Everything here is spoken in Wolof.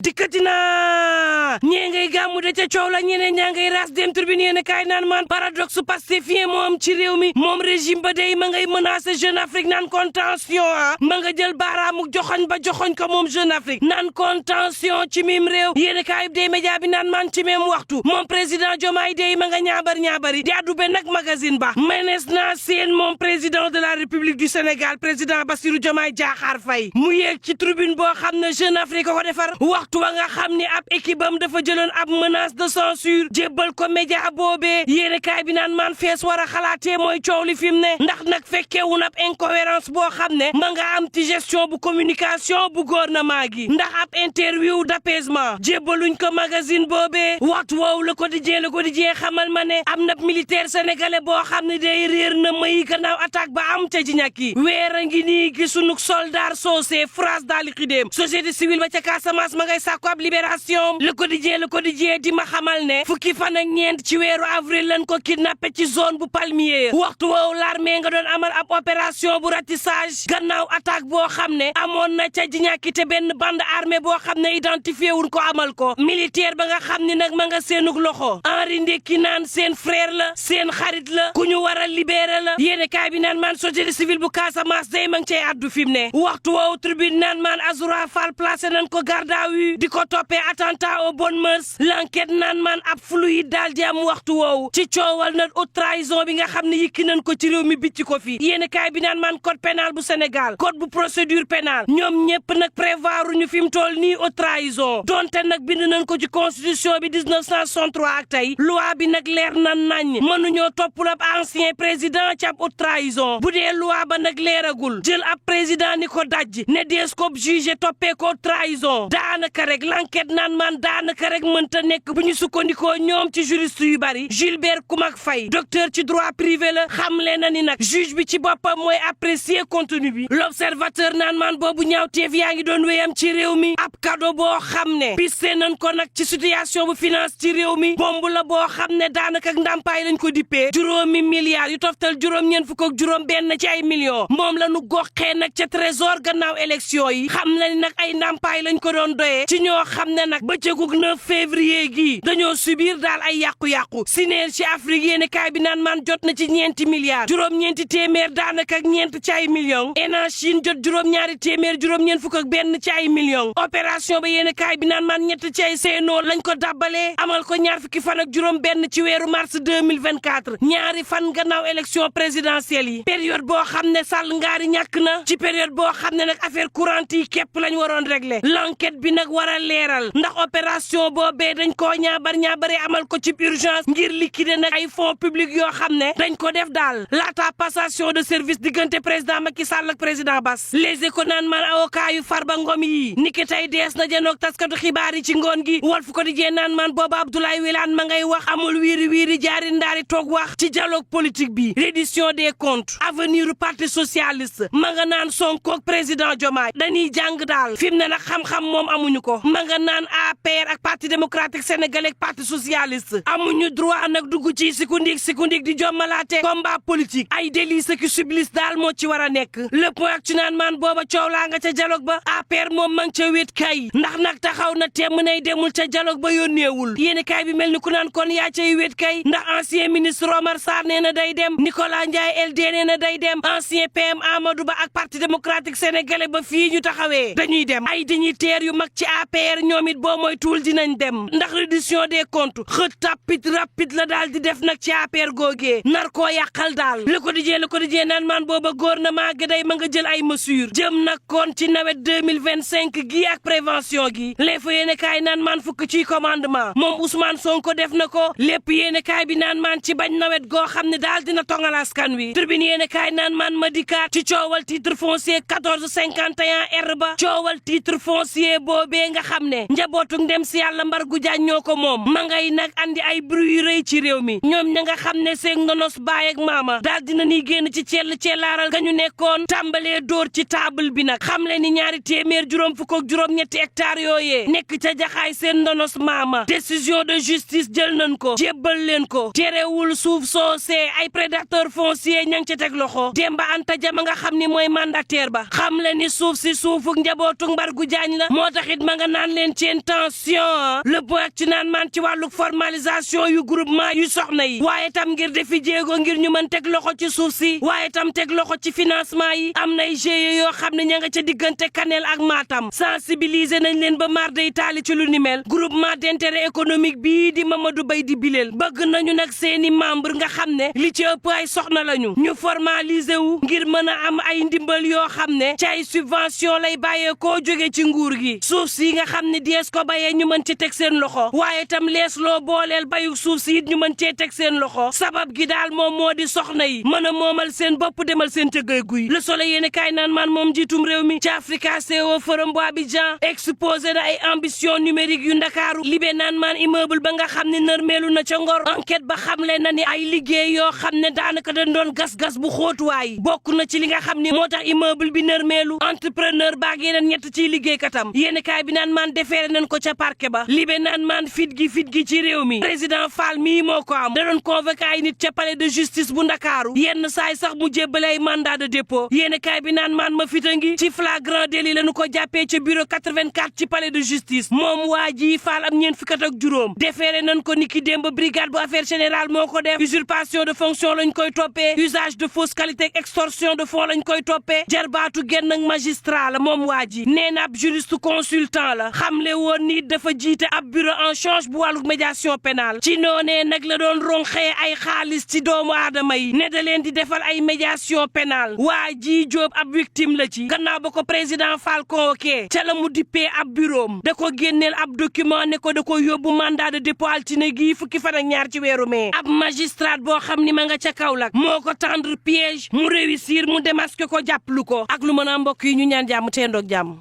dikkati na ñee ngay gàmmu de ca coow la ñeneen ñaa ngay ras dem Tribune yéen kaay naan man paradoxe pastefien moo am ci réew mi moom régime ba day ma ngay menacer Jeune Afrique naan contention ma nga jël baaraamu joxoñ ba joxoñ ko moom Jeune Afrique naan contention ci mim réew yéen kaay day média bi naan man ci même waxtu moom président Diomaye day ma nga ñaabari di addu be nag magazine ba menes na seen moom président de la République du Sénégal président Bassirou Diomaye Diakhar Faye mu yeeg ci tribune boo xam ne Jeune Afrique ko defar waxtu wa nga xam ni ab équipe am dafa jëloon ab menace de censure jébbal ko média boobee yéene kaay bi naan man fees war a xalaatee mooy coow li fi mu ne ndax nag fekkeewun ab incohérence boo xam ne ma nga am ci gestion bu communication bu gouvernement gi ndax ab interview d'apaisement jébbaluñ ko magazine boobee waxtu woowu Le Quotidien xamal ma ne am na militaire sénégalais boo xam ne day réer na may gannaaw attaque ba am ca Djignaki weer a ngi nii gisunuk soldat soosé France daal di xidéem société civile ba ca Casamance ma ngay sàkku ab libération Le Quotidien di ma xamal ne fukki fan ak ñeent ci weeru avril lañ ko kidnappé ci zone bu Palmier waxtu woowu l'armée nga doon amal ab opération bu ratissage gannaaw attaque boo xam ne amoon na ca Djignaki te benn bande armée boo xam ne identifié wuñ ko amal ko militaire ba nga xam ne nag ma nga seenug loxo Henri Ndekki naan seen frère la seen xarit la ku ñu war a libéré la yéene kaay bi naan man société civile bu Casamance day ma ngi cay addu fi mu ne waxtu woowu tribune naan man Azoura Fall placé nañ ko garde à vue di ko toppee attentat aux bonnes mœurs l'enquête naan man ab fluide daal di am waxtu woowu ci coowal na haute trahison bi nga xam ne yëkki nañ ko ci réew mi bicci ko fi yéen kaay bi naan man code pénal bu Sénégal code bu procédure pénale ñoom ñëpp nag prévoir ñu fi mu toll nii haute trahison donte nag bind nañ ko ci constitution bi 1963 ak tey loi bi nag leer na nañ mënuñoo topp ab ancien président ci ab haute trahison bu dee loi ba nag leeragul jël ab président ni ko daj ne dees ko jugé toppee ko trahison daanaka rek l'enquête naan man daanaka rek mënta nekk bu ñu sukkandikoo ñoom ci juriste yu bari Gilbert Koumak Faye docteur ci droit privé la xamle na ni nag juge bi ci boppam mooy apprécier contenu bi l'observateur naan man boobu ñaawteef yaa ngi doon wéyam ci réew mi ab cadeau boo xam ne piste nañ ko nag ci situation bu finance ci réew mi bomb la boo xam ne daanaka ndàmpaay lañ ko dippee juróomi milliards yu toftal juróom-ñeent fukk ak juróom benn ci ay millions moom la nu goxee nag ca trésor gannaaw élection yi xam na ni nag ay ndàmpaay lañ ko doon doyee ci ñoo xam ne nag bëccëgug 9 février gi dañoo subir daal ay yàqu-yàqu Synergie Afrique yéene kaay bi naan man jot na ci ñeenti milliards juróom-ñeenti téeméer daanaka ak ñeent ci ay millions ENA Chine jot juróom-ñaari téeméer juróom-ñeent fukk ak benn ci ay millions opération ba yéene kaay bi naan man ñett ci ay seenoo lañ ko dàbbalee amal ko ñaar fukki fan ak juróom benn ci weeru mars 2024 ñaari fan gannaaw élection présidentielle yi période boo xam ne Sall ngaari ñàkk na ci période boo xam ne nag affaire courante yi képp lañ waroon régler l'enquête bi nag war a leeral ndax opération boobee dañ koo ñaabari amal ko ci urgence ngir liquider nag ay fonds publics yoo xam ne dañ ko def daal laata passation de service diggante président Macky Sall ak président Bass les éco naan man avocat yu Farba Ngom yi niki tey dees na janoog taskatu xibaar yi ci ngoon gi Walf Quotidien naan man booba Abdoulaye Wilane ma ngay wax amul wiiri jaari ndaari toog wax ci dialogue politique bi reddition des comptes avenir du parti socialiste ma nga naan Sonko ak président Diomaye dañuy jàng daal fi mu ne nag xam-xam moom amuñu ko ma nga naan APR ak parti démocratique sénégalais ak parti socialiste amuñu droit nag dugg ci sikundik di jommalaate combat politique ay délit ce qui sublis daal moo ci war a nekk le point ak ci naan maan booba coow laa nga ca dialogue ba APR moom ma ngi ca wét kay ndax nag taxaw na temm nay demul ca dialogue ba yónneewul yéeni kay bi mel ni ku naan kon yaa cay wét kay ndax ancien ministre Omar Sarr nee na day dem Nicolas Ndiaye LD nee na day dem ancien PM Amadou Ba ak parti démocratique sénégalais ba fii ñu taxawee dañuy dem ay dignitaires yu mag ci APR ñoom it boo mooy tuul dinañ dem ndax reddition des comptes xët tapit rapide la daal di def nag ci APR googee nar koo yàqal daal Le Quotidien naan maan booba gouvernement gi day ma nga jël ay mesures jëm nag kon ci nawet 2025 gi ak prévention gi l'info yéene kaay naan maan fukk ci commandement moom Ousmane Sonko def na ko lépp yéene kaay bi naan maan ci bañ nawet goo xam ne daal dina tongal askan wi Tribune yéene kaay naan maan ma dikkaat ci coowal titre foncier 1451 R ba coowal titre foncier boobee nga xam ne njabootu njabootu ndem si yàlla Mbargou Diagne ñoo ko moom ma ngay nag andi ay bruit yu rëy ci réew mi ñoom ña nga xam ne seen nonos baay ak maama daal dina ni génn ci ceellaaral ga ñu nekkoon tàmbalee dóor ci table bi nag xam le ni ñaari téeméer juróom fukk ak juróom ñetti hectares yooyee nekk ca jaxaay seen ndonos maama décision de justice jël nañ ko jébbal leen ko terewul suuf soosee ay prédateur foncier ña ngi ca teg loxo Demba Anta Jama nga xam ni mooy mandataire ba xam le ni suuf si suufuk njabootu Mbargou Diagne la moo taxit ma nga naan leen ci intention le boog ci naan man ci wàllu formalisation yu groupement yu soxna yi waaye tam ngir defi jéego ngir ñu mën teg loxo ci suuf si waaye tam teg loxo ci financement yi am nay GIE yoo xam ne ña nga ca diggante Kanel ak Matam sensibiliser nañ leen ba mar day taali ci lu ni mel groupement d'intérêt économique bii di Mamadou Bay di bileel bëgg nañu nag seeni membre nga xam ne li ci ëpp ay soxna lañu ñu formaliser wu ngir mën a am ay ndimbal yoo xam ne ci ay subvention lay bàyyee koo jóge ci nguur gi suuf si nga xam ne dees ko bayee ñu mën ci teg seen loxo waaye tam lees loo booleel bayu suuf si it ñu mën cee teg seen loxo sabab gi daal moom moo di soxna yi mën a moomal seen bopp demal seen tëggay guy Le Soleil yéene kaay naan man moom jiitum réew mi ci Africa CO Forum bu Abidjan exposé na ay ambition numérique yu Ndakaaru libé naan man immeuble ba nga xam ne nërmeelu na ca Ngor enquête ba xamle na ni ay liggéey yoo xam ne daanaka dañ doon gas-gas bu xóotuwaay bokk na ci li nga xam ne moo tax immeuble bi nërmeelu entrepreneur baag yeneen ñett ciy liggéeykatam yéene kaay bi naan man defeere nañ ko ca parquet ba libé naan man fit gi ci réew mi président Fall mii moo ko am da doon convoqué ay nit ca palais de justice bu Ndakaaru yenn saay sax mu jébbale ay mandat de dépôt yéene kaay bi naan man ma fita ngi ci flagrant délit lañu ko jàppee ca bureau 84 ci palais de justice moom waa ji Fall am ñeent fukk ak juróom defeere nañ ko niki démb brigade bu affaire générale moo ko def usurpation de fonction lañ koy toppee usage de fausse qualité ak extorsion de fonds lañ koy toppee jarbaatu genn ak magistrat la moom waa ji nee na ab juriste consultant la xamle woon ni dafa jiite ab bureau en charge bu wàllu médiation pénale ci noonee nag la doon ronxee ay xaalis ci doomu aadama yi ne da leen di defal ay médiation pénale waa ji Jóob ab victime la ci gannaaw ba ko président Fall convoqué ca la mu dippee ab bureau da ko génneel ab document ne ko da ko yóbbu mandat de dépôt altine gi fukki fan ak ñaar ci weeru mai ab magistrat boo xam ni ma nga ca Kaolack moo ko tendre piège mu réussir mu démasqué ko jàppalu ko ak lu mën a mbokk yi ñu ñaan jàmm teendoog jàmm